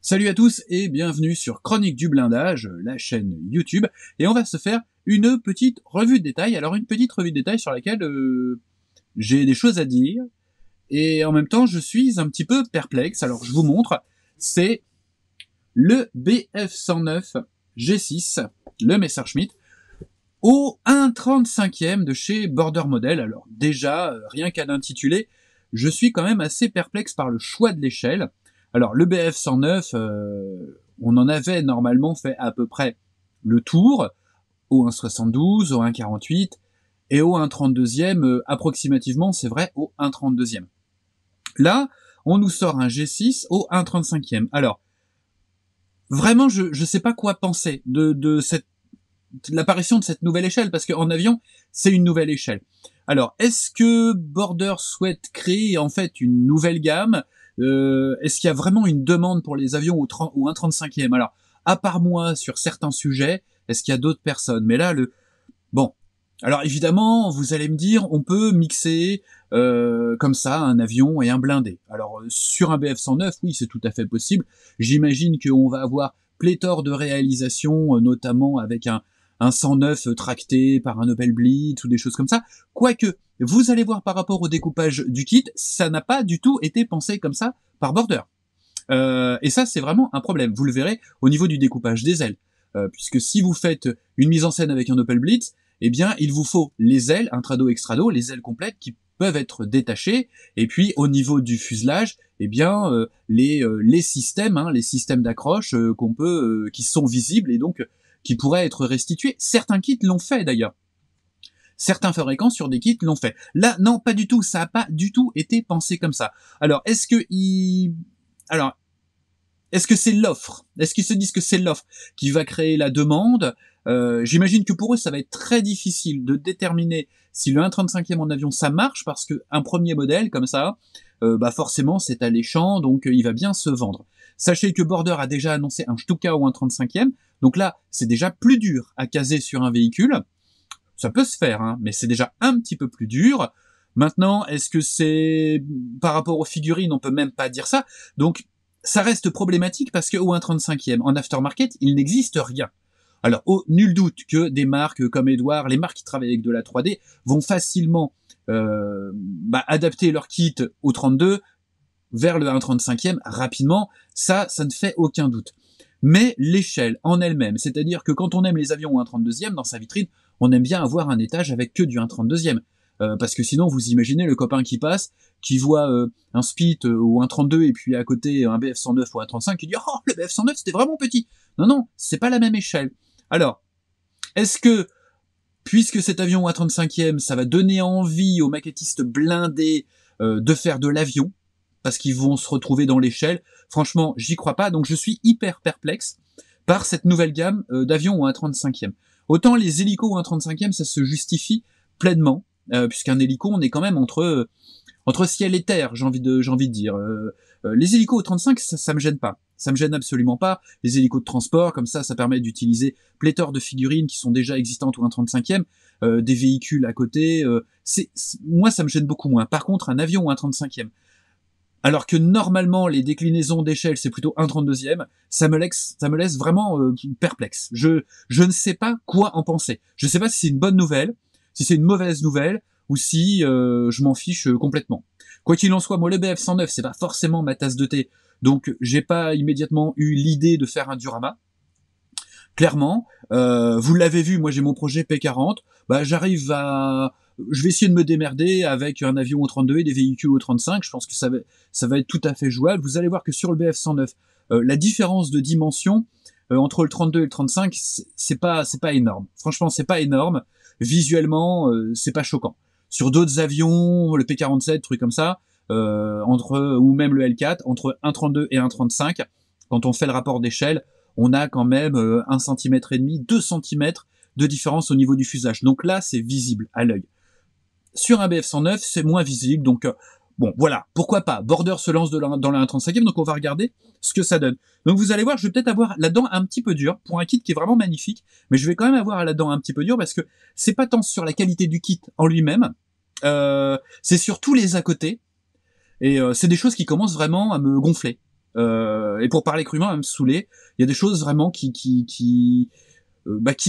Salut à tous et bienvenue sur Chronique du Blindage, la chaîne YouTube, et on va se faire une petite revue de détail. Alors une petite revue de détail sur laquelle j'ai des choses à dire, et en même temps je suis un petit peu perplexe. Alors je vous montre, c'est le BF109 G6, le Messerschmitt, au 1,35e de chez Border Model. Alors déjà, rien qu'à l'intitulé, je suis quand même assez perplexe par le choix de l'échelle. Alors le BF109, on en avait normalement fait à peu près le tour, au 1,72, au 1,48, et au 1,32e, approximativement, c'est vrai, au 1,32e. Là, on nous sort un G6 au 1,35e. Alors, vraiment, je sais pas quoi penser de l'apparition de cette nouvelle échelle, parce qu'en avion, c'est une nouvelle échelle. Alors, est-ce que Border souhaite créer en fait une nouvelle gamme? Est-ce qu'il y a vraiment une demande pour les avions au 1,35e? Alors, à part moi, sur certains sujets, est-ce qu'il y a d'autres personnes? Mais là, bon. Alors évidemment, vous allez me dire, on peut mixer comme ça un avion et un blindé. Alors sur un BF109, oui, c'est tout à fait possible. J'imagine qu'on va avoir pléthore de réalisations, notamment avec un 109 tracté par un Opel Blitz ou des choses comme ça. Quoique, vous allez voir par rapport au découpage du kit, ça n'a pas du tout été pensé comme ça par Border. Et ça, c'est vraiment un problème. Vous le verrez au niveau du découpage des ailes. Puisque si vous faites une mise en scène avec un Opel Blitz, eh bien, il vous faut les ailes, intrado, extrado, les ailes complètes qui peuvent être détachées. Et puis, au niveau du fuselage, eh bien, les systèmes, les systèmes d'accroche qui sont visibles et donc qui pourraient être restitués. Certains kits l'ont fait d'ailleurs. Certains fabricants sur des kits l'ont fait. Là, non, pas du tout. Ça n'a pas du tout été pensé comme ça. Alors, est-ce que c'est l'offre? Est-ce qu'ils se disent que c'est l'offre qui va créer la demande? J'imagine que pour eux, ça va être très difficile de déterminer si le 1,35e en avion, ça marche, parce que un premier modèle comme ça, forcément, c'est alléchant, donc il va bien se vendre. Sachez que Border a déjà annoncé un Stuka au 1,35e, donc là, c'est déjà plus dur à caser sur un véhicule. Ça peut se faire, mais c'est déjà un petit peu plus dur. Maintenant, est-ce que c'est par rapport aux figurines? On peut même pas dire ça. Donc, ça reste problématique parce qu'au 1,35e, en aftermarket, il n'existe rien. Alors, nul doute que des marques comme Edouard, les marques qui travaillent avec de la 3D, vont facilement adapter leur kit au 32 vers le 1,35e rapidement. Ça ne fait aucun doute. Mais l'échelle en elle-même, c'est-à-dire que quand on aime les avions au 1,32e, dans sa vitrine, on aime bien avoir un étage avec que du 1,32e. Parce que sinon, vous imaginez le copain qui passe, qui voit un Spit ou un 32 et puis à côté un BF109 ou un 35 qui dit « Oh, le BF109, c'était vraiment petit !» Non, c'est pas la même échelle. Alors, est-ce que, puisque cet avion au 1,35e, ça va donner envie aux maquettistes blindés de faire de l'avion, parce qu'ils vont se retrouver dans l'échelle? Franchement, j'y crois pas, donc je suis hyper perplexe par cette nouvelle gamme d'avions au 1,35e. Autant les hélicos au 1,35e, ça se justifie pleinement, puisqu'un hélico, on est quand même entre ciel et terre, j'ai envie de dire. Les hélicos au 35, ça me gêne pas. Ça me gêne absolument pas. Les hélicos de transport, comme ça permet d'utiliser pléthore de figurines qui sont déjà existantes au 1,35e, des véhicules à côté. Moi, ça me gêne beaucoup moins. Par contre, un avion au 1,35e, alors que normalement les déclinaisons d'échelle c'est plutôt 1,32e, ça me laisse vraiment perplexe. Je ne sais pas quoi en penser. Je sais pas si c'est une bonne nouvelle, si c'est une mauvaise nouvelle, ou si je m'en fiche complètement. Quoi qu'il en soit, moi le BF109 c'est pas forcément ma tasse de thé, donc j'ai pas immédiatement eu l'idée de faire un diorama. Clairement, vous l'avez vu, moi j'ai mon projet P40, je vais essayer de me démerder avec un avion au 32 et des véhicules au 35, je pense que ça va être tout à fait jouable. Vous allez voir que sur le BF109, la différence de dimension entre le 32 et le 35, c'est pas énorme. Franchement, c'est pas énorme. Visuellement, c'est pas choquant. Sur d'autres avions, le P47, trucs comme ça, ou même le L4, entre 1,32 et 1,35, quand on fait le rapport d'échelle, on a quand même 1,5 cm, 2 cm de différence au niveau du fuselage. Donc là, c'est visible à l'œil. Sur un BF109, c'est moins visible, donc bon, voilà, pourquoi pas. Border se lance dans la 1,35e, donc on va regarder ce que ça donne. Donc vous allez voir, je vais peut-être avoir la dent un petit peu dure, pour un kit qui est vraiment magnifique, mais je vais quand même avoir la dent un petit peu dure, parce que c'est pas tant sur la qualité du kit en lui-même, c'est sur tous les à côté, et c'est des choses qui commencent vraiment à me gonfler. et pour parler crûment, à me saouler. Il y a des choses vraiment qui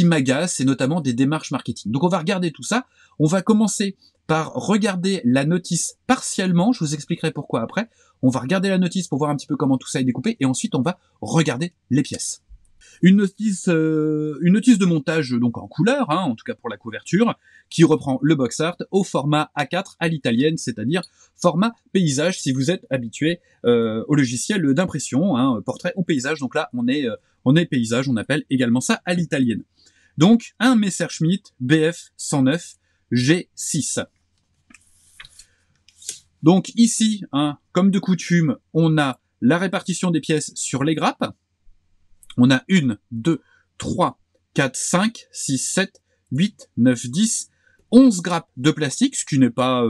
m'agacent, et notamment des démarches marketing. Donc on va regarder tout ça. On va commencer par regarder la notice partiellement. Je vous expliquerai pourquoi après. On va regarder la notice pour voir un petit peu comment tout ça est découpé, et ensuite on va regarder les pièces. Une notice de montage donc en couleur, en tout cas pour la couverture, qui reprend le box art au format A4 à l'italienne, c'est-à-dire format paysage si vous êtes habitué au logiciel d'impression, portrait ou paysage. Donc là on est paysage, on appelle également ça à l'italienne. Donc un Messerschmitt BF 109 G6. Donc ici, comme de coutume, on a la répartition des pièces sur les grappes. On a 1, 2, 3, 4, 5, 6, 7, 8, 9, 10, 11 grappes de plastique, ce qui n'est pas...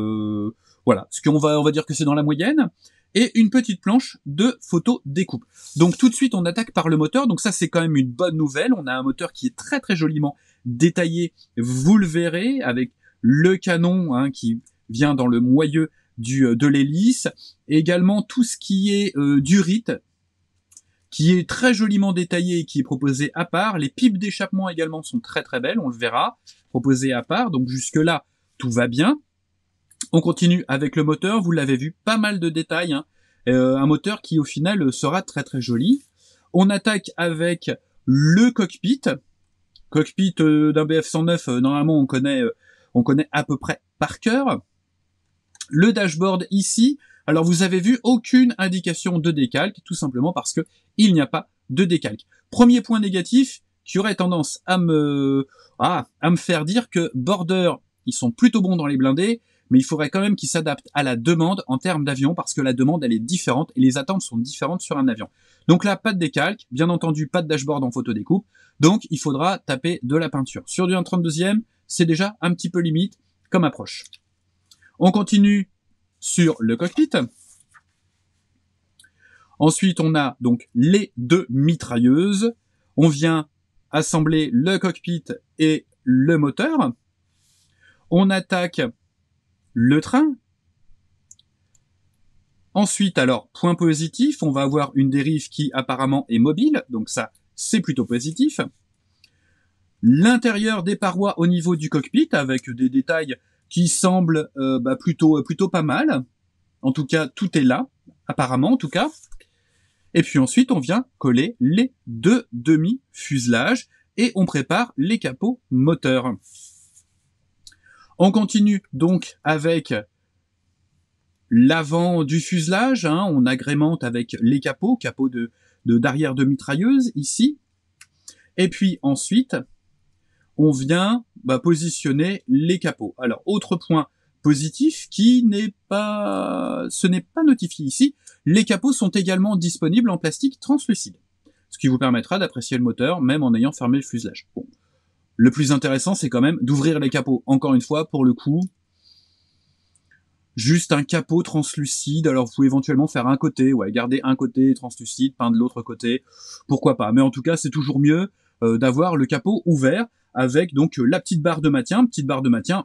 voilà, ce qu'on va dire que c'est dans la moyenne, et une petite planche de photo découpe. Donc tout de suite, on attaque par le moteur, donc ça c'est quand même une bonne nouvelle. On a un moteur qui est très très joliment détaillé, vous le verrez, avec le canon qui vient dans le moyeu de l'hélice, et également tout ce qui est durite, qui est très joliment détaillé et qui est proposé à part. Les pipes d'échappement également sont très très belles, on le verra, proposées à part. Donc jusque là, tout va bien. On continue avec le moteur, vous l'avez vu, pas mal de détails, un moteur qui au final sera très très joli. On attaque avec le cockpit. Cockpit d'un BF109, normalement on connaît à peu près par cœur. Le dashboard ici, alors vous avez vu aucune indication de décalque, tout simplement parce que il n'y a pas de décalque. Premier point négatif qui aurait tendance à me faire dire que Border, ils sont plutôt bons dans les blindés, mais il faudrait quand même qu'ils s'adaptent à la demande en termes d'avion, parce que la demande elle est différente et les attentes sont différentes sur un avion. Donc là, pas de décalque, bien entendu pas de dashboard en photo découpe, donc il faudra taper de la peinture. Sur du 1/32e, c'est déjà un petit peu limite comme approche. On continue sur le cockpit. Ensuite, on a donc les deux mitrailleuses. On vient assembler le cockpit et le moteur. On attaque le train. Ensuite, alors, point positif, on va avoir une dérive qui apparemment est mobile, donc ça, c'est plutôt positif. L'intérieur des parois au niveau du cockpit, avec des détails qui semblent plutôt pas mal. En tout cas, tout est là, apparemment en tout cas. Et puis ensuite, on vient coller les deux demi-fuselages et on prépare les capots moteurs. On continue donc avec l'avant du fuselage, on agrémente avec les capots d'arrière de mitrailleuse ici. Et puis ensuite, on vient positionner les capots. Alors, autre point positif ce n'est pas notifié ici, les capots sont également disponibles en plastique translucide, ce qui vous permettra d'apprécier le moteur même en ayant fermé le fuselage. Bon. Le plus intéressant, c'est quand même d'ouvrir les capots. Encore une fois, pour le coup, juste un capot translucide, alors vous pouvez éventuellement faire un côté, garder un côté translucide, peindre l'autre côté, pourquoi pas. Mais en tout cas, c'est toujours mieux d'avoir le capot ouvert, avec donc la petite barre de maintien,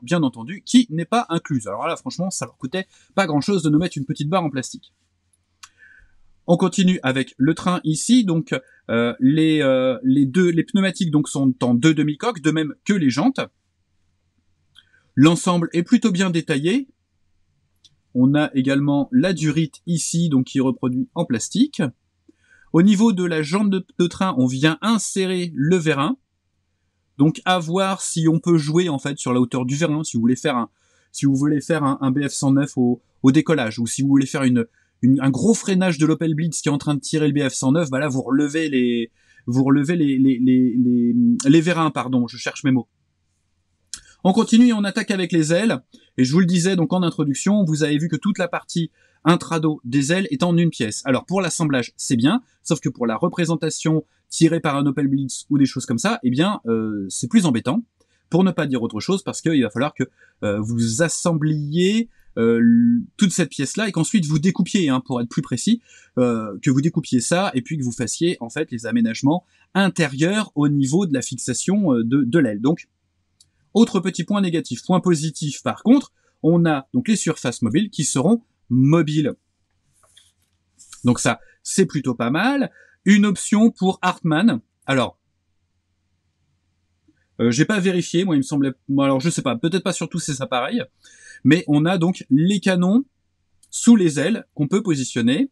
bien entendu, qui n'est pas incluse. Alors là, franchement, ça leur coûtait pas grand-chose de nous mettre une petite barre en plastique. On continue avec le train ici, donc les pneumatiques donc sont en deux demi-coques, de même que les jantes. L'ensemble est plutôt bien détaillé. On a également la durite ici, donc qui est reproduit en plastique. Au niveau de la jante de train, on vient insérer le vérin. Donc à voir si on peut jouer en fait sur la hauteur du vérin, si vous voulez faire un BF109 au décollage, ou si vous voulez faire un gros freinage de l'Opel Blitz qui est en train de tirer le BF109, là vous relevez les vérins, pardon, je cherche mes mots. On continue et on attaque avec les ailes, et je vous le disais donc en introduction, vous avez vu que toute la partie intrado des ailes est en une pièce. Alors pour l'assemblage c'est bien, sauf que pour la représentation tirée par un Opel Blitz ou des choses comme ça, c'est plus embêtant, pour ne pas dire autre chose, parce qu'il va falloir que vous assembliez toute cette pièce-là et qu'ensuite vous découpiez, pour être plus précis, que vous découpiez ça et puis que vous fassiez en fait les aménagements intérieurs au niveau de la fixation de l'aile. Donc, autre petit point négatif. Point positif par contre, on a donc les surfaces mobiles qui seront mobiles. Donc ça, c'est plutôt pas mal. Une option pour Hartmann. Alors, j'ai pas vérifié, moi il me semblait... Bon, alors je sais pas, peut-être pas sur tous ces appareils, mais on a donc les canons sous les ailes qu'on peut positionner.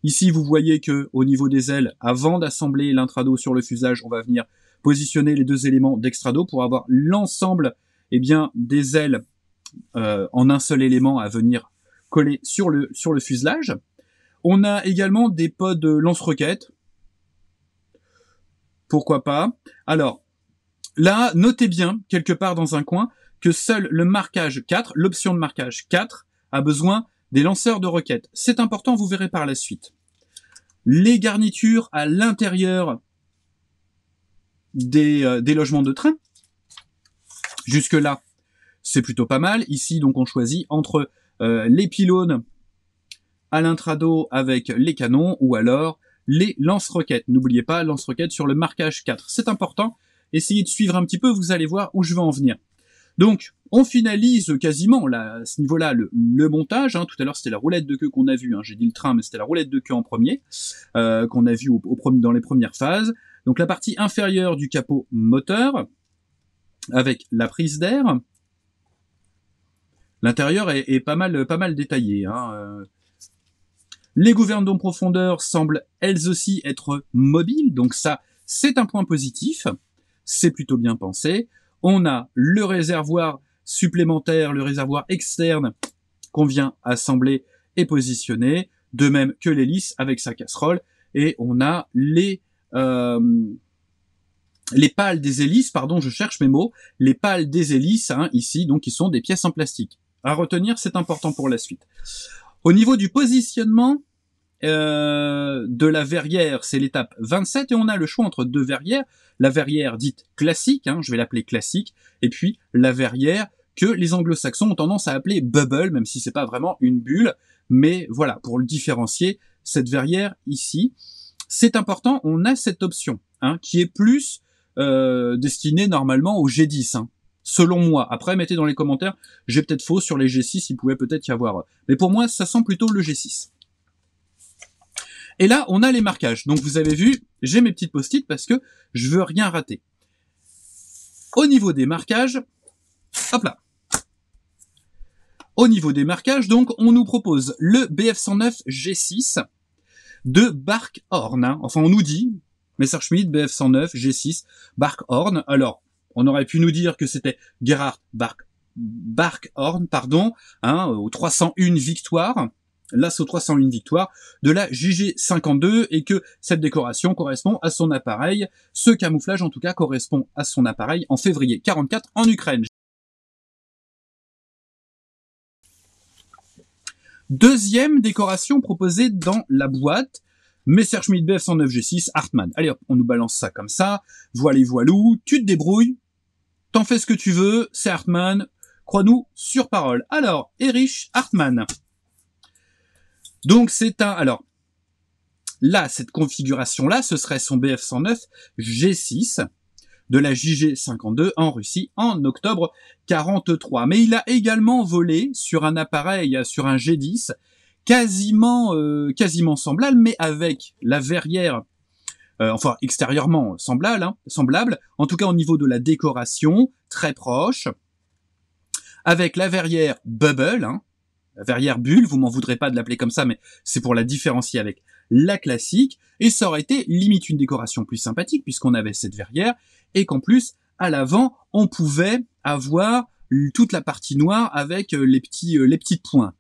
Ici, vous voyez que au niveau des ailes, avant d'assembler l'intrado sur le fuselage, on va venir positionner les deux éléments d'extrado pour avoir l'ensemble, eh bien, des ailes en un seul élément à venir coller sur le fuselage. On a également des pods lance-roquettes. Pourquoi pas? Alors, là, notez bien, quelque part dans un coin, que seul le marquage 4, l'option de marquage 4, a besoin des lanceurs de roquettes. C'est important, vous verrez par la suite. Les garnitures à l'intérieur des logements de train. Jusque-là, c'est plutôt pas mal. Ici, donc, on choisit entre les pylônes à l'intrado avec les canons ou alors les lance-roquettes. N'oubliez pas, lance-roquettes sur le marquage 4. C'est important. Essayez de suivre un petit peu, vous allez voir où je veux en venir. Donc, on finalise quasiment là, à ce niveau-là le montage. Tout à l'heure, c'était la roulette de queue qu'on a vue. J'ai dit le train, mais c'était la roulette de queue en premier, qu'on a vu dans les premières phases. Donc, la partie inférieure du capot moteur, avec la prise d'air. L'intérieur est pas mal détaillé. Les gouvernes d'eau profondeur semblent elles aussi être mobiles, donc ça, c'est un point positif. C'est plutôt bien pensé. On a le réservoir supplémentaire, le réservoir externe qu'on vient assembler et positionner, de même que l'hélice avec sa casserole, et on a les pales des hélices, pardon, je cherche mes mots, les pales des hélices, ici, donc qui sont des pièces en plastique. À retenir, c'est important pour la suite. Au niveau du positionnement de la verrière, c'est l'étape 27, et on a le choix entre deux verrières. La verrière dite classique, je vais l'appeler classique, et puis la verrière que les anglo-saxons ont tendance à appeler bubble, même si c'est pas vraiment une bulle, mais voilà, pour le différencier, cette verrière ici, c'est important, on a cette option, qui est plus destinée normalement au G10, selon moi. Après, mettez dans les commentaires, j'ai peut-être faux sur les G6, il pouvait peut-être y avoir, mais pour moi, ça sent plutôt le G6. Et là, on a les marquages. Donc, vous avez vu, j'ai mes petites post-it parce que je veux rien rater. Au niveau des marquages, hop là. Au niveau des marquages, donc, on nous propose le BF109 G6 de Barkhorn. Enfin, on nous dit, Messerschmitt BF109 G6 Barkhorn. Alors, on aurait pu nous dire que c'était Gerhard Barkhorn, aux 301 victoires. L'assaut 301 victoires de la JG52 et que cette décoration correspond à son appareil. Ce camouflage, en tout cas, correspond à son appareil en février 44 en Ukraine. Deuxième décoration proposée dans la boîte, Messerschmitt BF109 G6 Hartmann. Allez hop, on nous balance ça comme ça. voilou, tu te débrouilles. T'en fais ce que tu veux, c'est Hartmann. Crois-nous sur parole. Alors, Erich Hartmann. Donc alors, là, cette configuration-là, ce serait son BF109 G6 de la JG52 en Russie en octobre 43. Mais il a également volé sur un appareil, sur un G10, quasiment semblable, mais avec la verrière, enfin extérieurement semblable, en tout cas au niveau de la décoration, très proche, avec la verrière bubble, la verrière bulle, vous m'en voudrez pas de l'appeler comme ça, mais c'est pour la différencier avec la classique, et ça aurait été limite une décoration plus sympathique, puisqu'on avait cette verrière, et qu'en plus, à l'avant, on pouvait avoir toute la partie noire avec les petites pointes.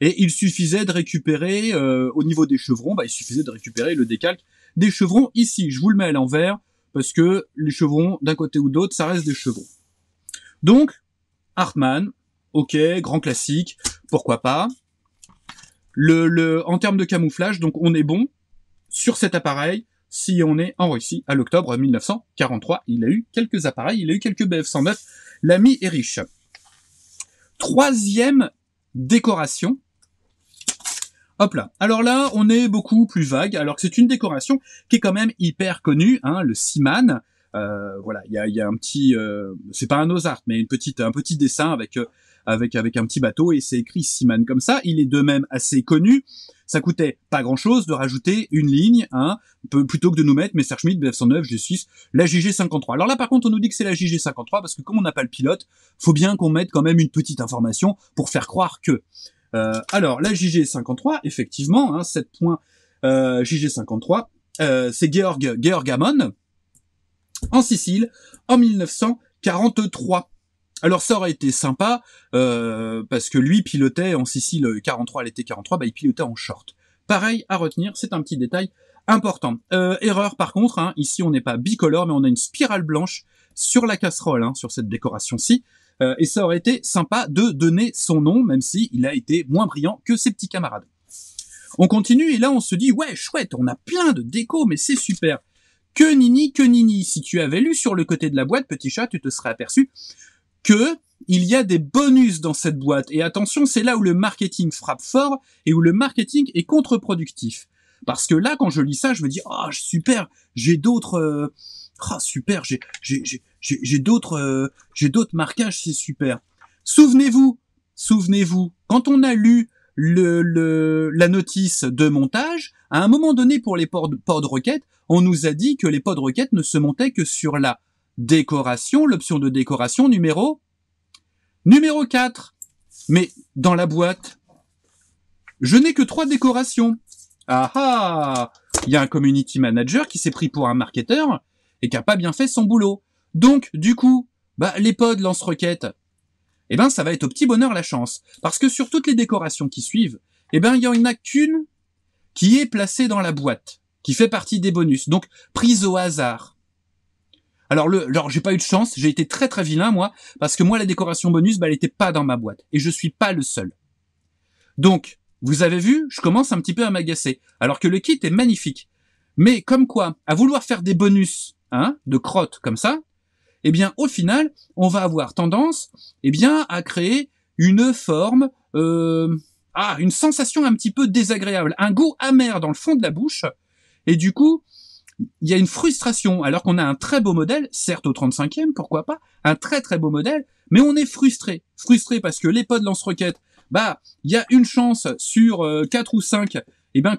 Et il suffisait de récupérer, au niveau des chevrons, il suffisait de récupérer le décalque des chevrons ici. Je vous le mets à l'envers, parce que les chevrons, d'un côté ou d'autre, ça reste des chevrons. Donc, Hartmann, ok, grand classique, pourquoi pas. En termes de camouflage, donc on est bon sur cet appareil si on est en Russie à l'octobre 1943. Il a eu quelques appareils, il a eu quelques BF109, l'ami Erich. Troisième décoration. Hop là. Alors là, on est beaucoup plus vague, alors que c'est une décoration qui est quand même hyper connue, le Seaman. Voilà, il y a un petit, c'est pas un Ozart, mais un petit dessin avec avec un petit bateau, et c'est écrit Seaman comme ça. Il est de même assez connu. Ça coûtait pas grand-chose de rajouter une ligne, hein, plutôt que de nous mettre Messerschmitt, Bf 109, G6, la JG53. Alors là, par contre, on nous dit que c'est la JG53 parce que comme on n'a pas le pilote, faut bien qu'on mette quand même une petite information pour faire croire que. Alors, la JG53, effectivement, hein, 7 points JG53, c'est Georg Amon, en Sicile, en 1943. Alors ça aurait été sympa, parce que lui pilotait en Sicile 43, l'été 43, il pilotait en short. Pareil à retenir, c'est un petit détail important. Erreur par contre, hein, ici on n'est pas bicolore, mais on a une spirale blanche sur la casserole, hein, sur cette décoration-ci, et ça aurait été sympa de donner son nom, même si il a été moins brillant que ses petits camarades. On continue, et là on se dit, ouais, chouette, on a plein de déco, mais c'est super. Que nini, si tu avais lu sur le côté de la boîte, petit chat, tu te serais aperçu que il y a des bonus dans cette boîte. Et attention, c'est là où le marketing frappe fort et où le marketing est contre-productif. Parce que là, quand je lis ça, je me dis, oh, super, j'ai d'autres, super, j'ai d'autres marquages, c'est super. Souvenez-vous, quand on a lu la notice de montage, à un moment donné, pour les ports de requête, on nous a dit que les ports de requête ne se montaient que sur la décoration, l'option de décoration numéro 4. Mais dans la boîte, je n'ai que 3 décorations. Ah ah! Il y a un community manager qui s'est pris pour un marketeur et qui a pas bien fait son boulot. Donc, du coup, les pods lance-roquettes, ça va être au petit bonheur la chance. Parce que sur toutes les décorations qui suivent, il y en a qu'une qui est placée dans la boîte, qui fait partie des bonus. Donc, prise au hasard. Alors j'ai pas eu de chance, j'ai été très très vilain moi, parce que moi la décoration bonus, elle était pas dans ma boîte, et je suis pas le seul. Donc, vous avez vu, je commence un petit peu à m'agacer, alors que le kit est magnifique. Mais comme quoi, à vouloir faire des bonus, hein, de crottes comme ça, au final, on va avoir tendance, à créer une forme, une sensation un petit peu désagréable, un goût amer dans le fond de la bouche, et du coup, il y a une frustration, alors qu'on a un très beau modèle, certes au 35e, pourquoi pas, un très très beau modèle, mais on est frustré. Frustré parce que les pods lance-roquettes, il y a une chance sur 4 ou 5,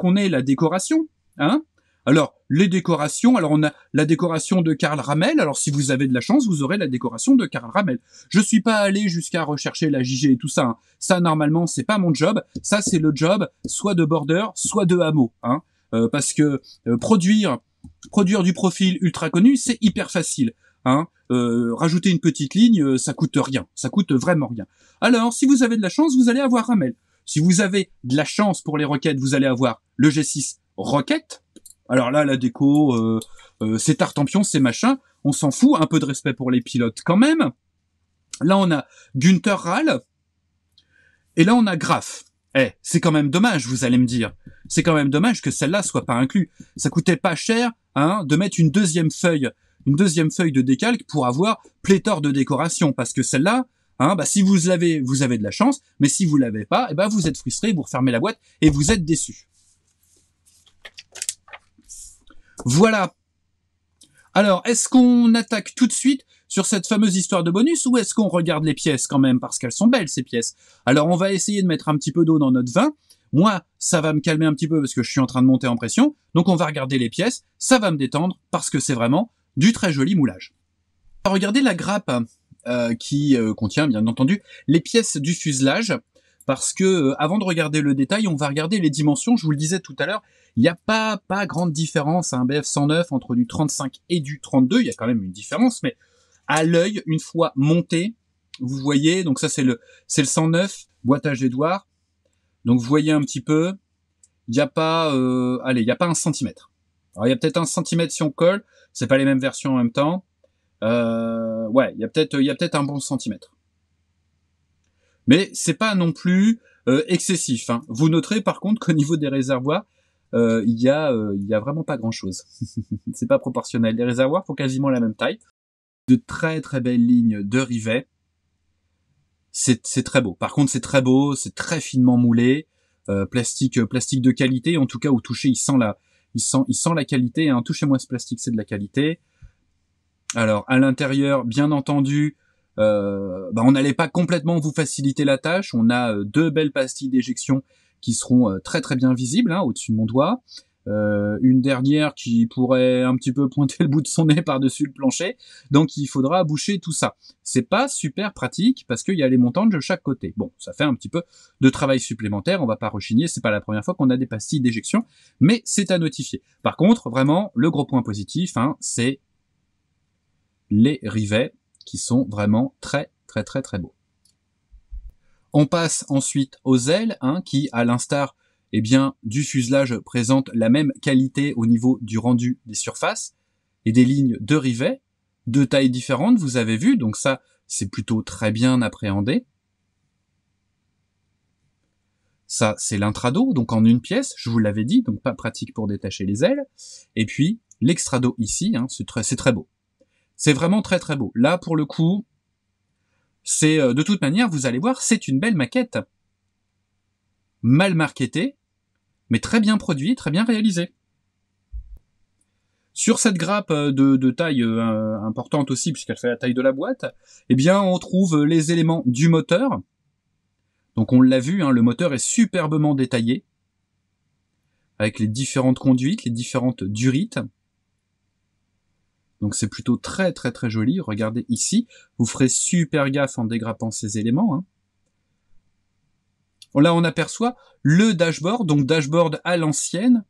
qu'on ait la décoration, hein. Alors, les décorations, on a la décoration de Karl Ramel, alors si vous avez de la chance, vous aurez la décoration de Karl Ramel. Je suis pas allé jusqu'à rechercher la JG et tout ça, hein. Ça, normalement, c'est pas mon job, ça, c'est le job soit de border, soit de hameau, hein. Parce que produire du profil ultra connu, c'est hyper facile, hein. Rajouter une petite ligne, ça coûte rien, ça coûte vraiment rien. Alors, si vous avez de la chance, vous allez avoir Ramel. Si vous avez de la chance pour les roquettes, vous allez avoir le G6 Rocket. Alors là, la déco, c'est tartempion, c'est machin, on s'en fout, un peu de respect pour les pilotes quand même. Là, on a Günther Rall, et là, on a Graf. C'est quand même dommage, vous allez me dire. C'est quand même dommage que celle-là soit pas inclue. Ça coûtait pas cher, hein, de mettre une deuxième feuille de décalque pour avoir pléthore de décorations, parce que celle-là, hein, si vous l'avez, vous avez de la chance, mais si vous l'avez pas, vous êtes frustré, vous refermez la boîte et vous êtes déçu. Voilà. Alors, est-ce qu'on attaque tout de suite sur cette fameuse histoire de bonus, ou est-ce qu'on regarde les pièces quand même, parce qu'elles sont belles ces pièces? Alors on va essayer de mettre un petit peu d'eau dans notre vin. Moi, ça va me calmer un petit peu parce que je suis en train de monter en pression, donc on va regarder les pièces, ça va me détendre parce que c'est vraiment du très joli moulage. On va regarder la grappe qui contient bien entendu les pièces du fuselage, parce que avant de regarder le détail, on va regarder les dimensions. Je vous le disais tout à l'heure, il n'y a pas grande différence, un BF 109 entre du 35 et du 32, il y a quand même une différence, mais à l'œil, une fois monté, vous voyez, donc ça c'est le 109, boîtage Édouard. Donc vous voyez un petit peu, il n'y a pas, il n'y a pas 1 centimètre. Alors il y a peut-être 1 centimètre si on colle, c'est pas les mêmes versions en même temps. Il y a peut-être un bon centimètre. Mais c'est pas non plus excessif, hein. Vous noterez par contre qu'au niveau des réservoirs, il y a vraiment pas grand-chose. C'est pas proportionnel. Les réservoirs font quasiment la même taille. De très très belles lignes de rivets. C'est très beau. Par contre, c'est très beau, c'est très finement moulé, plastique de qualité. En tout cas, au toucher, il sent la qualité. Hein. Touchez-moi ce plastique, c'est de la qualité. Alors, à l'intérieur, bien entendu, on n'allait pas complètement vous faciliter la tâche. On a deux belles pastilles d'éjection qui seront très très bien visibles, hein, au-dessus de mon doigt. Une dernière qui pourrait un petit peu pointer le bout de son nez par-dessus le plancher. Donc il faudra boucher tout ça. C'est pas super pratique parce qu'il y a les montantes de chaque côté. Bon, ça fait un petit peu de travail supplémentaire, on va pas rechigner, c'est pas la première fois qu'on a des pastilles d'éjection, mais c'est à notifier. Par contre, vraiment, le gros point positif, hein, c'est les rivets qui sont vraiment très très très très beaux. On passe ensuite aux ailes, hein, qui, à l'instar du fuselage, présentent la même qualité au niveau du rendu des surfaces et des lignes de rivets, de tailles différentes, vous avez vu, donc ça, c'est plutôt très bien appréhendé. Ça, c'est l'intrado, donc en une pièce, je vous l'avais dit, donc pas pratique pour détacher les ailes. Et puis, l'extrado ici, hein, c'est très beau. C'est vraiment très très beau. Là, pour le coup, c'est de toute manière, vous allez voir, c'est une belle maquette. Mal marketée, mais très bien produit, très bien réalisé. Sur cette grappe de taille importante aussi, puisqu'elle fait la taille de la boîte, eh bien, on trouve les éléments du moteur. Donc on l'a vu, hein, le moteur est superbement détaillé, avec les différentes conduites, les différentes durites. Donc c'est plutôt très très très joli. Regardez ici, vous ferez super gaffe en dégrappant ces éléments, hein. Là, on aperçoit le dashboard, donc dashboard à l'ancienne,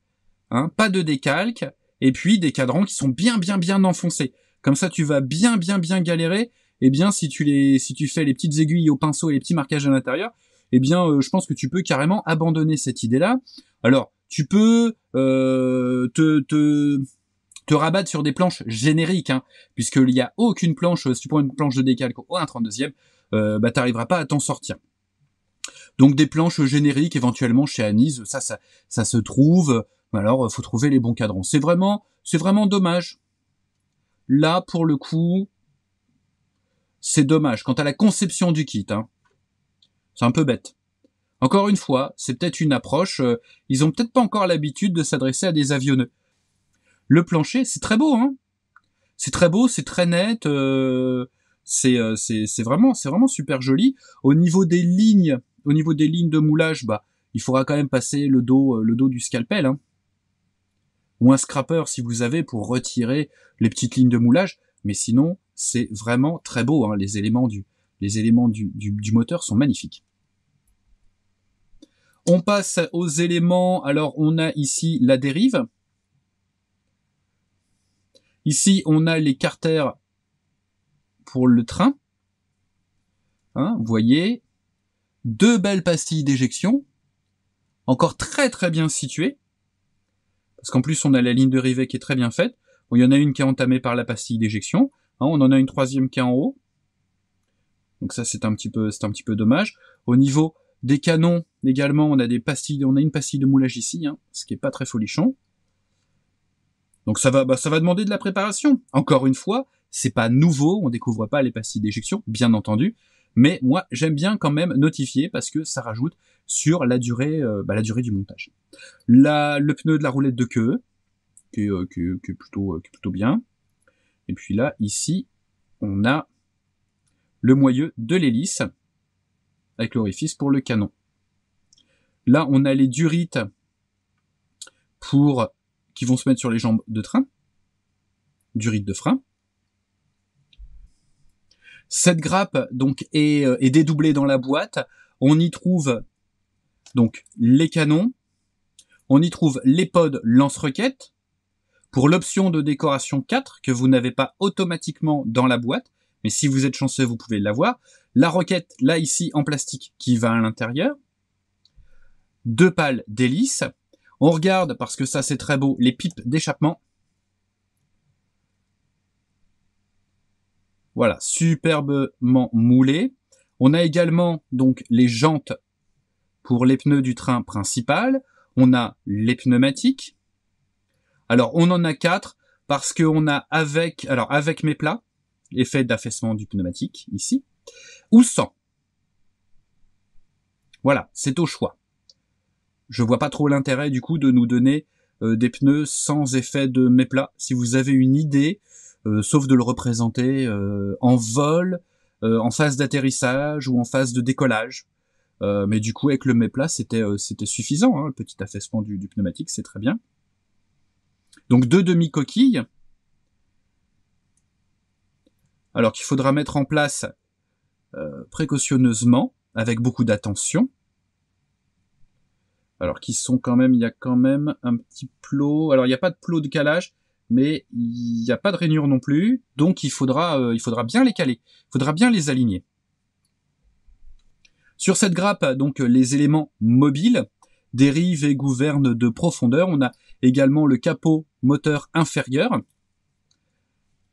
hein, pas de décalque, et puis des cadrans qui sont bien enfoncés. Comme ça, tu vas bien galérer. Eh bien, si tu fais les petites aiguilles au pinceau et les petits marquages à l'intérieur, eh bien, je pense que tu peux carrément abandonner cette idée-là. Alors, tu peux te rabattre sur des planches génériques, hein, puisqu'il n'y a aucune planche. Si tu prends une planche de décalque au 1/32e, t'arriveras pas à t'en sortir. Donc des planches génériques éventuellement chez Anise, ça se trouve. Alors faut trouver les bons cadrans. C'est vraiment dommage. Là pour le coup, c'est dommage. Quant à la conception du kit, hein, c'est un peu bête. Encore une fois, c'est peut-être une approche. Ils ont peut-être pas encore l'habitude de s'adresser à des avionneux. Le plancher, c'est très beau, hein. C'est très beau, c'est très net. C'est vraiment super joli. Au niveau des lignes de moulage, il faudra quand même passer le dos du scalpel, hein. Ou un scraper si vous avez pour retirer les petites lignes de moulage. Mais sinon, c'est vraiment très beau, hein. Les éléments du moteur sont magnifiques. On passe aux éléments. Alors, on a ici la dérive. Ici, on a les carters pour le train. Hein, vous voyez, deux belles pastilles d'éjection, encore très très bien situées, parce qu'en plus on a la ligne de rivet qui est très bien faite. Bon, il y en a une qui est entamée par la pastille d'éjection, hein, on en a une troisième qui est en haut, donc ça c'est un petit peu dommage. Au niveau des canons également, on a une pastille de moulage ici, hein, ce qui est pas très folichon. Donc ça va demander de la préparation. Encore une fois, c'est pas nouveau, on découvre pas les pastilles d'éjection, bien entendu. Mais moi, j'aime bien quand même notifier parce que ça rajoute sur la durée du montage. Le pneu de la roulette de queue, qui est plutôt bien. Et puis là, ici, on a le moyeu de l'hélice avec l'orifice pour le canon. Là, on a les durites qui vont se mettre sur les jambes de train, durites de frein. Cette grappe donc est dédoublée dans la boîte. On y trouve donc les canons, on y trouve les pods lance-roquettes pour l'option de décoration 4 que vous n'avez pas automatiquement dans la boîte, mais si vous êtes chanceux, vous pouvez l'avoir. La roquette, là ici en plastique, qui va à l'intérieur. Deux pales d'hélice. On regarde, parce que ça c'est très beau, les pipes d'échappement. Voilà, superbement moulé. On a également donc les jantes pour les pneus du train principal. On a les pneumatiques. Alors on en a 4 parce qu'on a avec mes plats, effet d'affaissement du pneumatique ici, ou sans. Voilà, c'est au choix. Je vois pas trop l'intérêt du coup de nous donner des pneus sans effet de méplat. Si vous avez une idée, sauf de le représenter en vol, en phase d'atterrissage ou en phase de décollage. Mais du coup, avec le mets plat, c'était suffisant. Hein, le petit affaissement du pneumatique, c'est très bien. Donc 2 demi-coquilles. Alors qu'il faudra mettre en place précautionneusement, avec beaucoup d'attention. Alors qu'ils sont quand même, il y a quand même un petit plot. Alors il n'y a pas de plot de calage, mais il n'y a pas de rainure non plus. Donc il faudra bien les caler. Il faudra bien les aligner. Sur cette grappe, donc les éléments mobiles dérivent et gouvernent de profondeur. On a également le capot moteur inférieur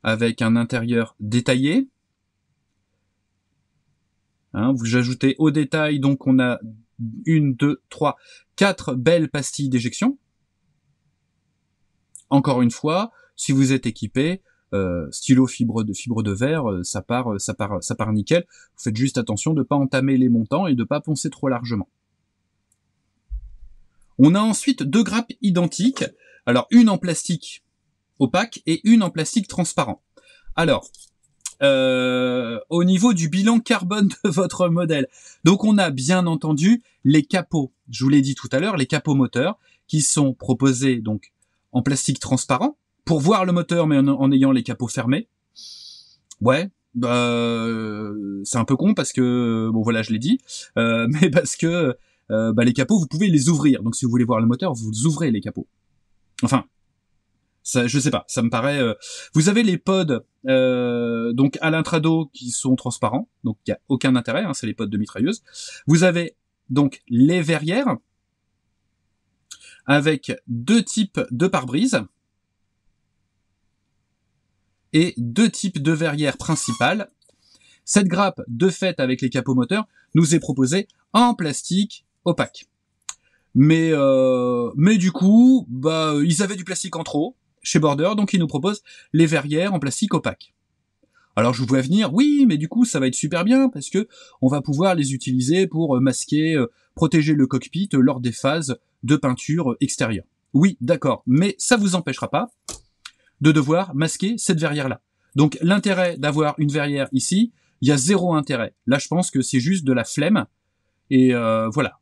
avec un intérieur détaillé. Hein, vous ajoutez au détail, donc on a 1, 2, 3, 4 belles pastilles d'éjection. Encore une fois, si vous êtes équipé, stylo fibre de verre, ça part nickel. Vous faites juste attention de ne pas entamer les montants et de ne pas poncer trop largement. On a ensuite 2 grappes identiques. Alors une en plastique opaque et une en plastique transparent. Alors, au niveau du bilan carbone de votre modèle, donc on a bien entendu les capots, je vous l'ai dit tout à l'heure, les capots moteurs qui sont proposés donc en plastique transparent pour voir le moteur mais en ayant les capots fermés. Ouais, c'est un peu con parce que bon voilà, je l'ai dit, mais parce que les capots vous pouvez les ouvrir. Donc si vous voulez voir le moteur, vous ouvrez les capots. Enfin, ça, je sais pas, ça me paraît. Vous avez les pods donc à l'intrado qui sont transparents, donc il y a aucun intérêt, hein, c'est les pods de mitrailleuse. Vous avez donc les verrières avec 2 types de pare-brise et 2 types de verrières principales. Cette grappe, de fait, avec les capots moteurs, nous est proposée en plastique opaque. Mais du coup, ils avaient du plastique en trop chez Border, donc ils nous proposent les verrières en plastique opaque. Alors je vous vois venir, oui, mais du coup ça va être super bien parce que on va pouvoir les utiliser pour masquer, protéger le cockpit lors des phases de peinture extérieure. Oui, d'accord, mais ça vous empêchera pas de devoir masquer cette verrière-là. Donc l'intérêt d'avoir une verrière ici, il y a 0 intérêt. Là je pense que c'est juste de la flemme, et voilà.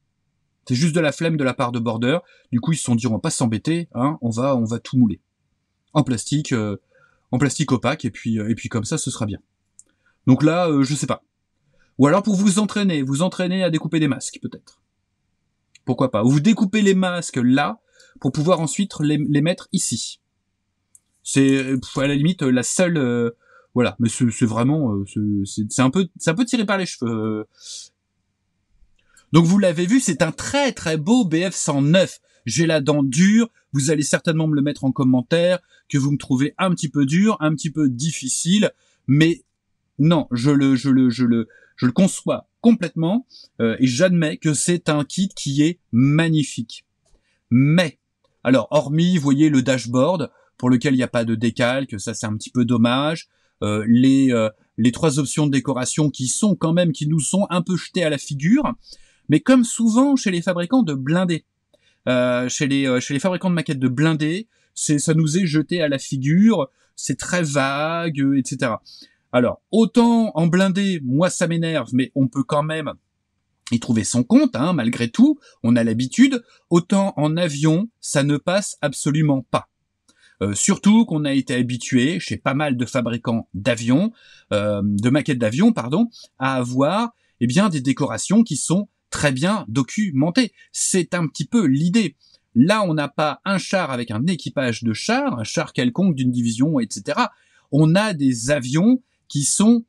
C'est juste de la flemme de la part de Border. Du coup ils se sont dit on va pas s'embêter, hein, on va tout mouler. En plastique opaque, et puis comme ça ce sera bien. Donc là, je sais pas. Ou alors pour vous entraîner à découper des masques, peut-être. Pourquoi pas. Ou vous découpez les masques là, pour pouvoir ensuite les mettre ici. C'est à la limite la seule... voilà, mais c'est vraiment... c'est un peu tiré par les cheveux. Donc vous l'avez vu, c'est un très très beau BF109. J'ai la dent dure, vous allez certainement me le mettre en commentaire, que vous me trouvez un petit peu dur, un petit peu difficile, mais non, je le conçois complètement, et j'admets que c'est un kit qui est magnifique. Mais, alors, hormis, vous voyez, le dashboard, pour lequel il n'y a pas de décalque, ça c'est un petit peu dommage, les 3 options de décoration qui nous sont un peu jetées à la figure, mais comme souvent chez les fabricants de blindés, chez les fabricants de maquettes de blindés, ça nous est jeté à la figure, c'est très vague, etc. Alors, autant en blindé, moi ça m'énerve, mais on peut quand même y trouver son compte, hein, malgré tout, on a l'habitude, autant en avion, ça ne passe absolument pas. Surtout qu'on a été habitué, chez pas mal de fabricants d'avions, de maquettes d'avions, pardon, à avoir des décorations qui sont très bien documentées. C'est un petit peu l'idée. Là, on n'a pas un char avec un équipage de chars, un char quelconque d'une division, etc. On a des avions qui sont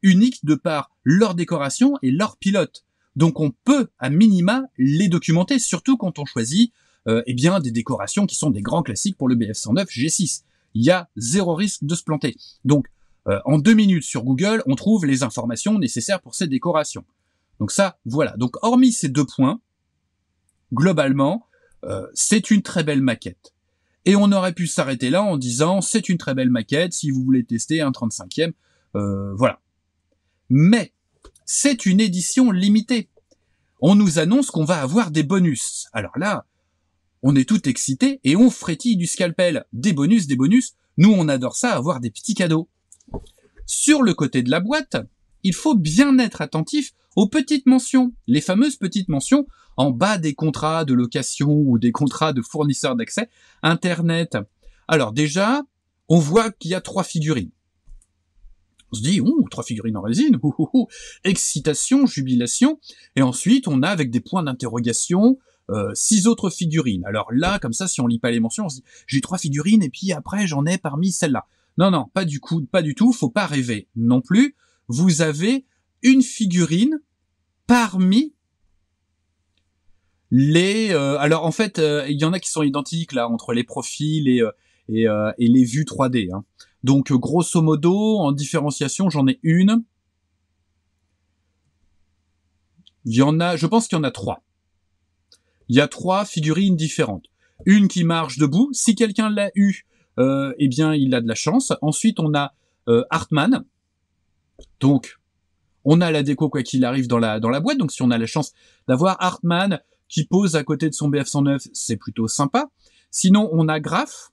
uniques de par leur décoration et leur pilote. Donc on peut, à minima, les documenter, surtout quand on choisit des décorations qui sont des grands classiques pour le BF109 G6. Il y a 0 risque de se planter. Donc, en 2 minutes sur Google, on trouve les informations nécessaires pour ces décorations. Donc ça, voilà. Donc, hormis ces 2 points, globalement, c'est une très belle maquette. Et on aurait pu s'arrêter là en disant, c'est une très belle maquette, si vous voulez tester un 35e, voilà. Mais, c'est une édition limitée. On nous annonce qu'on va avoir des bonus. Alors là, on est tout excité et on frétille du scalpel. Des bonus. Nous, on adore ça, avoir des petits cadeaux. Sur le côté de la boîte, il faut bien être attentif aux petites mentions, les fameuses petites mentions en bas des contrats de location ou des contrats de fournisseurs d'accès Internet. Alors déjà, on voit qu'il y a 3 figurines. On se dit, 3 figurines en résine, excitation, jubilation. Et ensuite, on a avec des points d'interrogation 6 autres figurines. Alors là, comme ça, si on lit pas les mentions, on se dit, j'ai 3 figurines et puis après, j'en ai parmi celles-là. Non, pas du tout, faut pas rêver non plus. Vous avez une figurine parmi les... alors en fait, il y en a qui sont identiques là entre les profils et les vues 3D. Hein. Donc grosso modo, en différenciation, j'en ai une. Il y en a, je pense qu'il y en a 3. Il y a 3 figurines différentes. Une qui marche debout. Si quelqu'un l'a eu, eh bien il a de la chance. Ensuite, on a Hartmann. Donc, on a la déco quoi qu'il arrive dans la boîte. Donc, si on a la chance d'avoir Hartmann qui pose à côté de son BF109, c'est plutôt sympa. Sinon, on a Graf.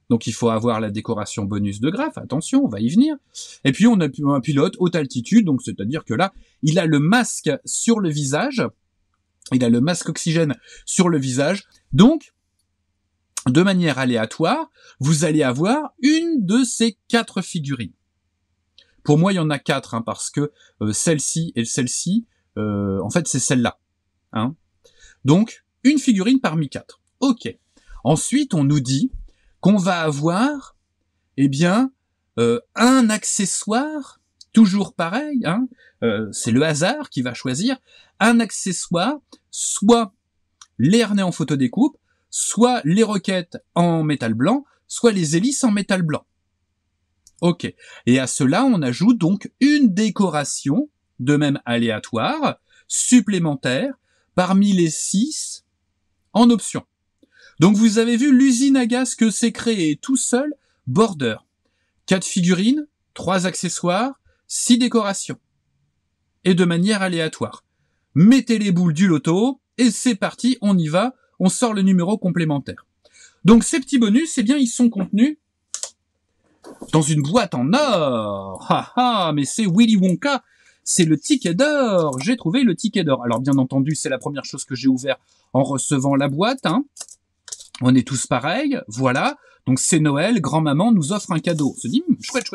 Donc, il faut avoir la décoration bonus de Graf. Attention, on va y venir. Et puis, on a un pilote haute altitude. Donc, c'est-à-dire que là, il a le masque sur le visage. Il a le masque oxygène sur le visage. Donc, de manière aléatoire, vous allez avoir une de ces 4 figurines. Pour moi, il y en a 4, hein, parce que celle-ci et celle-ci, en fait, c'est celle-là. Hein. Donc, une figurine parmi 4. Ok. Ensuite, on nous dit qu'on va avoir, eh bien, un accessoire, toujours pareil, hein, c'est le hasard qui va choisir, un accessoire, soit les harnais en photodécoupe, soit les roquettes en métal blanc, soit les hélices en métal blanc. Ok. Et à cela, on ajoute donc une décoration, de même aléatoire, supplémentaire, parmi les 6 en option. Donc vous avez vu l'usine à gaz que c'est créé tout seul, Border. 4 figurines, 3 accessoires, 6 décorations. Et de manière aléatoire. Mettez les boules du loto, et c'est parti, on y va, on sort le numéro complémentaire. Donc ces petits bonus, eh bien, ils sont contenus dans une boîte en or. Mais c'est Willy Wonka, c'est le ticket d'or. J'ai trouvé le ticket d'or. Alors bien entendu, c'est la première chose que j'ai ouvert en recevant la boîte. Hein. On est tous pareils, voilà. Donc c'est Noël, grand-maman nous offre un cadeau. On se dit, chouette.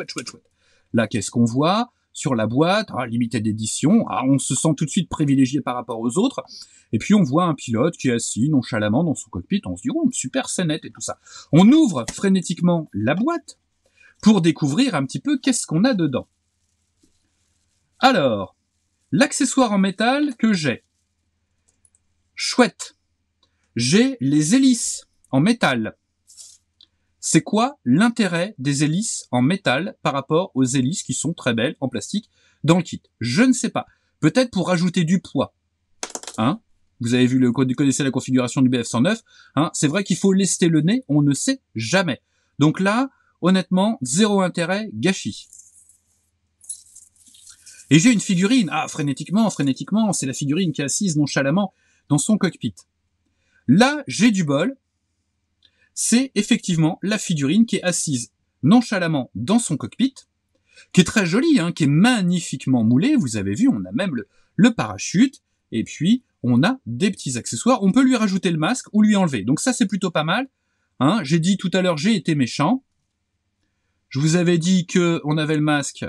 Là, qu'est-ce qu'on voit sur la boîte? Limité d'édition. On se sent tout de suite privilégié par rapport aux autres. Et puis on voit un pilote qui est assis nonchalamment dans son cockpit. On se dit, super scénette et tout ça. On ouvre frénétiquement la boîte pour découvrir un petit peu qu'est-ce qu'on a dedans. Alors, l'accessoire en métal que j'ai. Chouette. J'ai les hélices en métal. C'est quoi l'intérêt des hélices en métal par rapport aux hélices qui sont très belles en plastique dans le kit? Je ne sais pas. Peut-être pour rajouter du poids. Hein? Vous avez vu, vous connaissez la configuration du BF109. Hein? C'est vrai qu'il faut lester le nez, on ne sait jamais. Donc là, honnêtement, zéro intérêt, gâchis. Et j'ai une figurine. Frénétiquement, c'est la figurine qui est assise nonchalamment dans son cockpit. Là, j'ai du bol. C'est effectivement la figurine qui est assise nonchalamment dans son cockpit, qui est très jolie, hein, qui est magnifiquement moulée. Vous avez vu, on a même le parachute, et puis on a des petits accessoires. On peut lui rajouter le masque ou lui enlever. Donc ça, c'est plutôt pas mal. Hein, j'ai dit tout à l'heure, j'ai été méchant. Je vous avais dit que on avait le masque,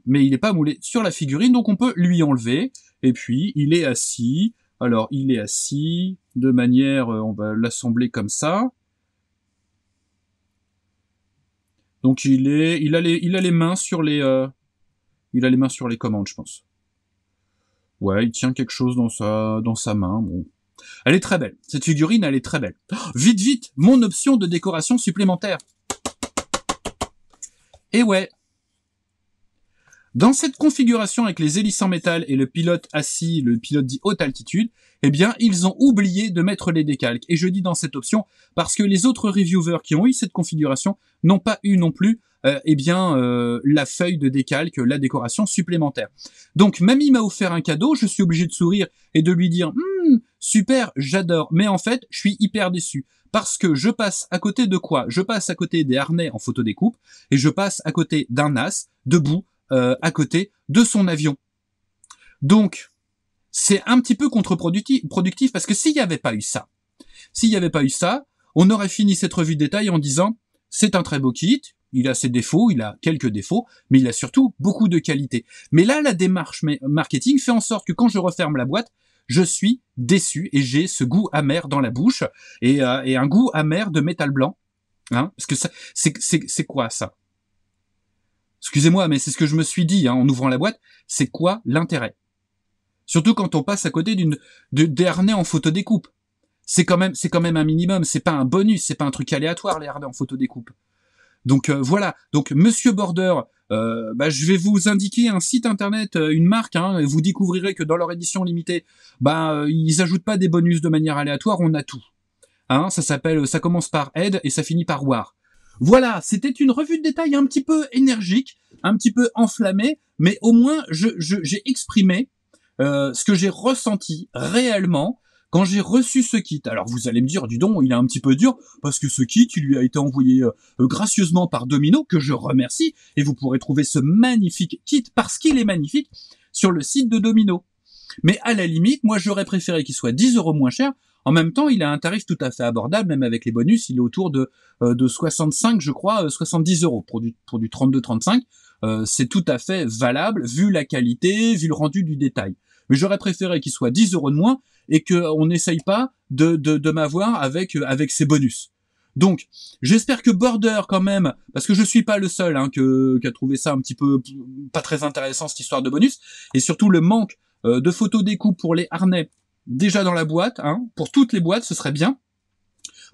mais il n'est pas moulé sur la figurine, donc on peut lui enlever. Et puis, il est assis. Alors, il est assis de manière... on va l'assembler comme ça. Donc il a les mains sur les commandes, je pense. Ouais, il tient quelque chose dans sa main. Bon, elle est très belle. Cette figurine, elle est très belle. Vite, mon option de décoration supplémentaire. Et ouais. Dans cette configuration avec les hélices en métal et le pilote assis, le pilote dit haute altitude, eh bien, ils ont oublié de mettre les décalques. Et je dis dans cette option parce que les autres reviewers qui ont eu cette configuration n'ont pas eu non plus la feuille de décalque, la décoration supplémentaire. Donc, mamie m'a offert un cadeau, je suis obligé de sourire et de lui dire « Super, j'adore ». Mais en fait, je suis hyper déçu. Parce que je passe à côté de quoi? Je passe à côté des harnais en photodécoupe et je passe à côté d'un as debout à côté de son avion. Donc, c'est un petit peu contre-productif parce que s'il n'y avait pas eu ça, on aurait fini cette revue de détail en disant c'est un très beau kit, il a ses défauts, il a quelques défauts, mais il a surtout beaucoup de qualité. Mais là, la démarche marketing fait en sorte que quand je referme la boîte, je suis déçu et j'ai ce goût amer dans la bouche et un goût amer de métal blanc. Hein, parce que ça, c'est quoi ça? Excusez-moi, mais c'est ce que je me suis dit en ouvrant la boîte. C'est quoi l'intérêt? Surtout quand on passe à côté des harnais en photodécoupe. C'est quand même un minimum. C'est pas un bonus, c'est pas un truc aléatoire les harnais en photodécoupe. Donc voilà. Donc Monsieur Border, je vais vous indiquer un site internet, une marque. Et vous découvrirez que dans leur édition limitée, ils ajoutent pas des bonus de manière aléatoire. On a tout. Ça commence par Ed et ça finit par War. Voilà, c'était une revue de détail un petit peu énergique, un petit peu enflammée, mais au moins j'ai exprimé ce que j'ai ressenti réellement quand j'ai reçu ce kit. Alors vous allez me dire, dis donc, il est un petit peu dur, parce que ce kit, il lui a été envoyé gracieusement par Domino, que je remercie, et vous pourrez trouver ce magnifique kit, parce qu'il est magnifique, sur le site de Domino. Mais à la limite, moi j'aurais préféré qu'il soit 10 € moins cher. En même temps, il a un tarif tout à fait abordable, même avec les bonus, il est autour de 65, je crois, 70 € pour du 32-35. C'est tout à fait valable, vu la qualité, vu le rendu du détail. Mais j'aurais préféré qu'il soit 10 € de moins et qu'on n'essaye pas de m'avoir avec ces bonus. Donc, j'espère que Border, quand même, parce que je suis pas le seul qui a trouvé ça un petit peu pas très intéressant, cette histoire de bonus, et surtout le manque de photos découpe pour les harnais déjà dans la boîte, pour toutes les boîtes, ce serait bien.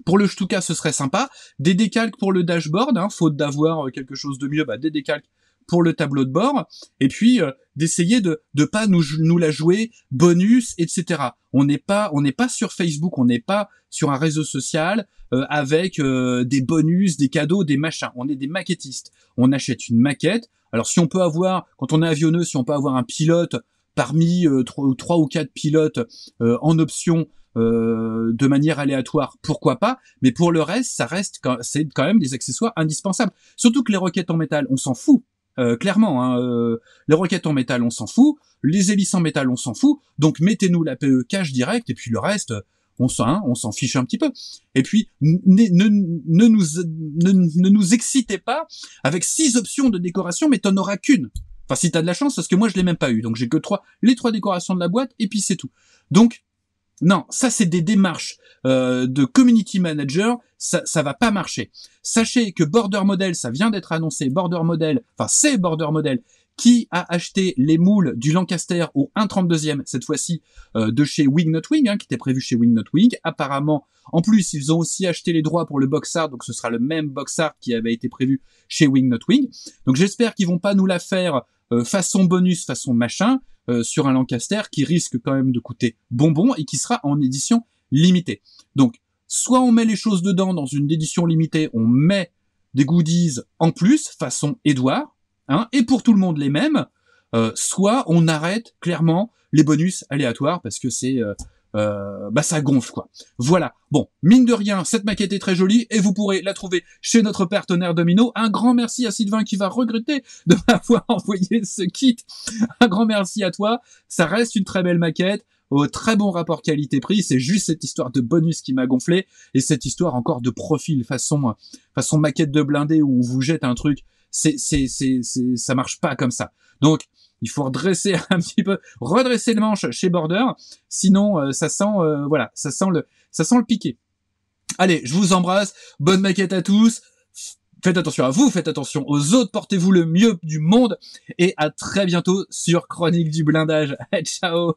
Pour le Stuka, ce serait sympa. Des décalques pour le dashboard, faute d'avoir quelque chose de mieux, des décalques pour le tableau de bord, et puis d'essayer de pas nous la jouer bonus, etc. On n'est pas sur Facebook, on n'est pas sur un réseau social avec des bonus, des cadeaux, des machins. On est des maquettistes. On achète une maquette. Alors si on peut avoir, quand on est avionneux, si on peut avoir un pilote parmi 3 ou 4 pilotes en option de manière aléatoire, pourquoi pas, mais pour le reste, c'est quand même des accessoires indispensables. Surtout que les roquettes en métal, on s'en fout. Clairement, les roquettes en métal, on s'en fout. Les hélices en métal, on s'en fout. Donc mettez-nous la PE cash direct et puis le reste, on s'en fiche un petit peu. Et puis ne nous excitez pas avec 6 options de décoration, mais t'en auras qu'une. Enfin, si t'as de la chance, parce que moi je l'ai même pas eu. Donc j'ai que les 3 décorations de la boîte et puis c'est tout. Donc non, ça c'est des démarches de community manager, ça va pas marcher. Sachez que Border Model, ça vient d'être annoncé, c'est Border Model qui a acheté les moules du Lancaster au 1/32e, cette fois-ci de chez Wing Not Wing, qui était prévu chez Wing Not Wing. Apparemment, en plus, ils ont aussi acheté les droits pour le box art, donc ce sera le même box art qui avait été prévu chez Wing Not Wing. Donc j'espère qu'ils vont pas nous la faire façon bonus, façon machin, sur un Lancaster qui risque quand même de coûter bonbon et qui sera en édition limitée. Donc, soit on met les choses dedans dans une édition limitée, on met des goodies en plus, façon Edouard, et pour tout le monde les mêmes, soit on arrête clairement les bonus aléatoires parce que c'est ça gonfle quoi. Voilà. Bon, mine de rien, cette maquette est très jolie et vous pourrez la trouver chez notre partenaire Domino. Un grand merci à Sylvain qui va regretter de m'avoir envoyé ce kit. Un grand merci à toi. Ça reste une très belle maquette. Au très bon rapport qualité-prix, c'est juste cette histoire de bonus qui m'a gonflé et cette histoire encore de profil façon maquette de blindé où on vous jette un truc, ça marche pas comme ça. Donc il faut redresser le manche chez Border, sinon ça sent le piqué. Allez, je vous embrasse, bonne maquette à tous. Faites attention à vous, faites attention aux autres, portez-vous le mieux du monde et à très bientôt sur Chronique du blindage. Ciao.